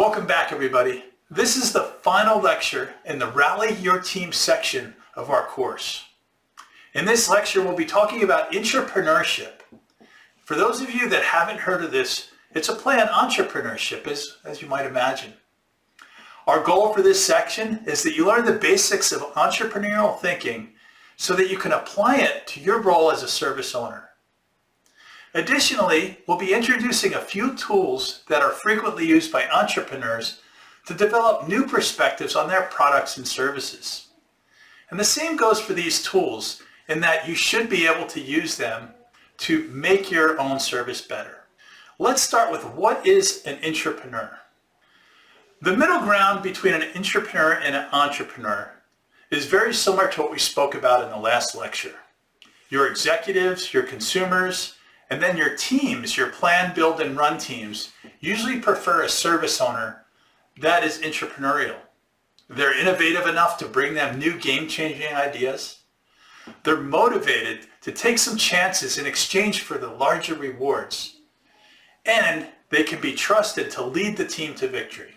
Welcome back, everybody. This is the final lecture in the Rally Your Team section of our course. In this lecture, we'll be talking about intrapreneurship. For those of you that haven't heard of this, it's a play on entrepreneurship, as you might imagine. Our goal for this section is that you learn the basics of entrepreneurial thinking so that you can apply it to your role as a service owner. Additionally, we'll be introducing a few tools that are frequently used by entrepreneurs to develop new perspectives on their products and services. And the same goes for these tools in that you should be able to use them to make your own service better. Let's start with what is an intrapreneur. The middle ground between an intrapreneur and an entrepreneur is very similar to what we spoke about in the last lecture. Your executives, your consumers, and then your teams, your plan, build, and run teams, usually prefer a service owner that is intrapreneurial. They're innovative enough to bring them new game-changing ideas. They're motivated to take some chances in exchange for the larger rewards. And they can be trusted to lead the team to victory.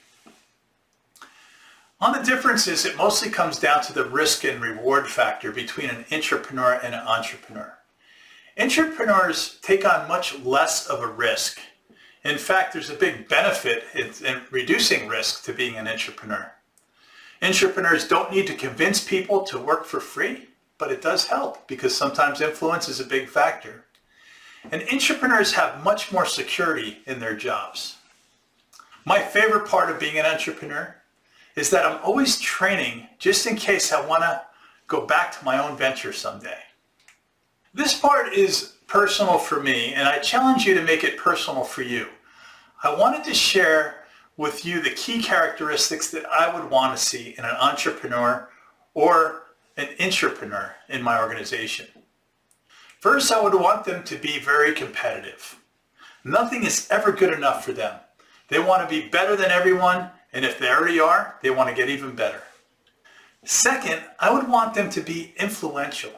On the differences, it mostly comes down to the risk and reward factor between an intrapreneur and an entrepreneur. Intrapreneurs take on much less of a risk. In fact, there's a big benefit in reducing risk to being an intrapreneur. Intrapreneurs don't need to convince people to work for free, but it does help because sometimes influence is a big factor. And intrapreneurs have much more security in their jobs. My favorite part of being an entrepreneur is that I'm always training just in case I want to go back to my own venture someday. This part is personal for me, and I challenge you to make it personal for you. I wanted to share with you the key characteristics that I would want to see in an entrepreneur or an intrapreneur in my organization. First, I would want them to be very competitive. Nothing is ever good enough for them. They want to be better than everyone, and if they already are, they want to get even better. Second, I would want them to be influential.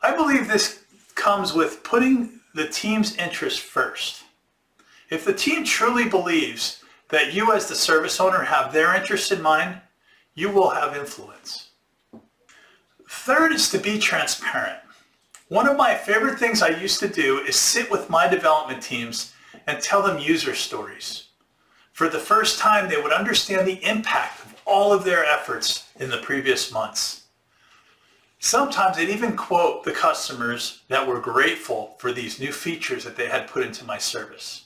I believe this comes with putting the team's interests first. If the team truly believes that you as the service owner have their interests in mind, you will have influence. Third is to be transparent. One of my favorite things I used to do is sit with my development teams and tell them user stories. For the first time, they would understand the impact of all of their efforts in the previous months. Sometimes I'd even quote the customers that were grateful for these new features that they had put into my service.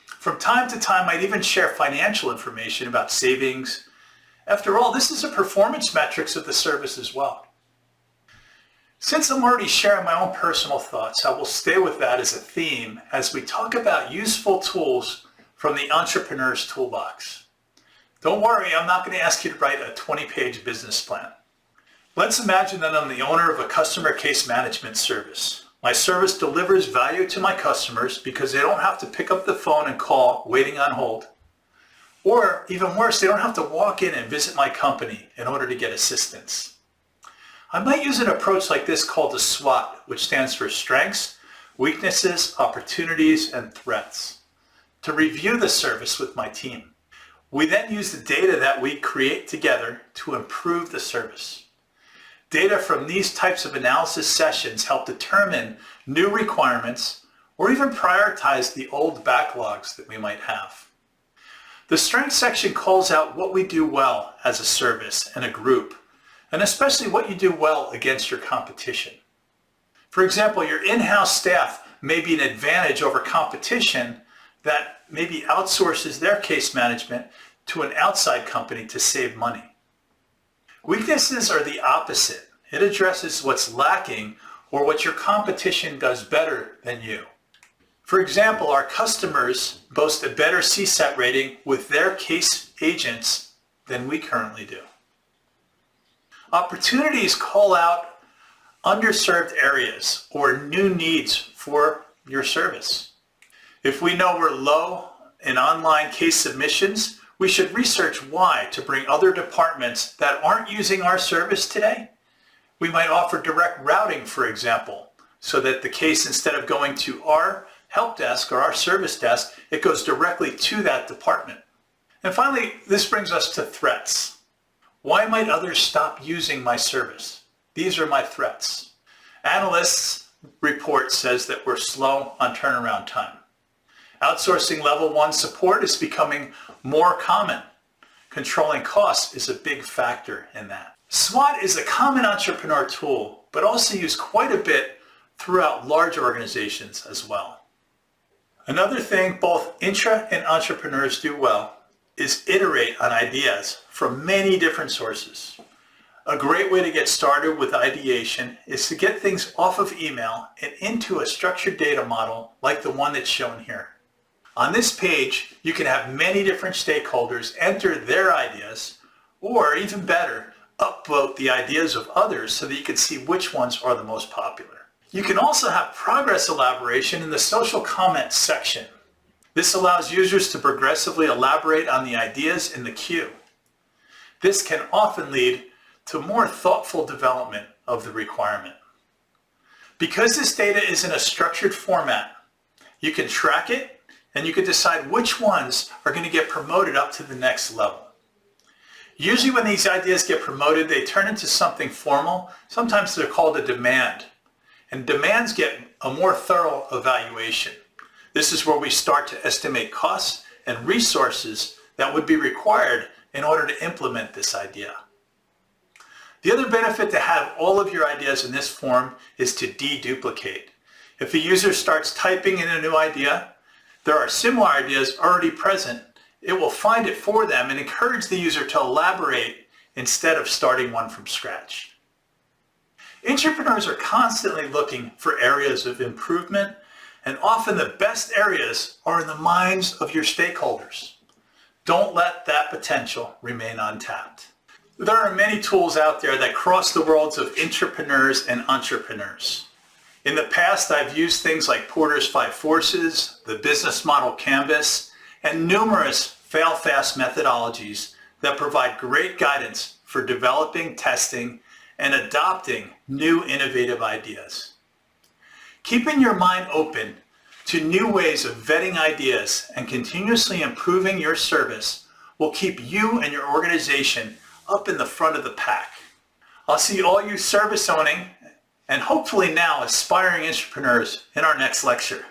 From time to time, I'd even share financial information about savings. After all, this is a performance metrics of the service as well. Since I'm already sharing my own personal thoughts, I will stay with that as a theme as we talk about useful tools from the entrepreneur's toolbox. Don't worry, I'm not going to ask you to write a 20-page business plan. Let's imagine that I'm the owner of a customer case management service. My service delivers value to my customers because they don't have to pick up the phone and call waiting on hold. Or even worse, they don't have to walk in and visit my company in order to get assistance. I might use an approach like this called a SWOT, which stands for strengths, weaknesses, opportunities, and threats, to review the service with my team. We then use the data that we create together to improve the service. Data from these types of analysis sessions help determine new requirements or even prioritize the old backlogs that we might have. The strengths section calls out what we do well as a service and a group, and especially what you do well against your competition. For example, your in-house staff may be an advantage over competition that maybe outsources their case management to an outside company to save money. Weaknesses are the opposite. It addresses what's lacking or what your competition does better than you. For example, our customers boast a better CSAT rating with their case agents than we currently do. Opportunities call out underserved areas or new needs for your service. If we know we're low in online case submissions, we should research why to bring other departments that aren't using our service today. We might offer direct routing, for example, so that the case, instead of going to our help desk or our service desk, it goes directly to that department. And finally, this brings us to threats. Why might others stop using my service? These are my threats. Analysts' report says that we're slow on turnaround time. Outsourcing level 1 support is becoming more common. Controlling costs is a big factor in that. SWOT is a common entrepreneur tool, but also used quite a bit throughout large organizations as well. Another thing both intra and entrepreneurs do well is iterate on ideas from many different sources. A great way to get started with ideation is to get things off of email and into a structured data model like the one that's shown here. On this page, you can have many different stakeholders enter their ideas, or even better, upvote the ideas of others so that you can see which ones are the most popular. You can also have progress elaboration in the social comments section. This allows users to progressively elaborate on the ideas in the queue. This can often lead to more thoughtful development of the requirement. Because this data is in a structured format, you can track it and you can decide which ones are going to get promoted up to the next level. Usually when these ideas get promoted, they turn into something formal. Sometimes they're called a demand. And demands get a more thorough evaluation. This is where we start to estimate costs and resources that would be required in order to implement this idea. The other benefit to have all of your ideas in this form is to deduplicate. If a user starts typing in a new idea, there are similar ideas already present. It will find it for them and encourage the user to elaborate instead of starting one from scratch. Entrepreneurs are constantly looking for areas of improvement, and often the best areas are in the minds of your stakeholders. Don't let that potential remain untapped. There are many tools out there that cross the worlds of intrapreneurs and entrepreneurs. In the past, I've used things like Porter's 5 Forces, the Business Model Canvas, and numerous fail-fast methodologies that provide great guidance for developing, testing, and adopting new innovative ideas. Keeping your mind open to new ways of vetting ideas and continuously improving your service will keep you and your organization up in the front of the pack. I'll see all you service owning and hopefully now aspiring entrepreneurs in our next lecture.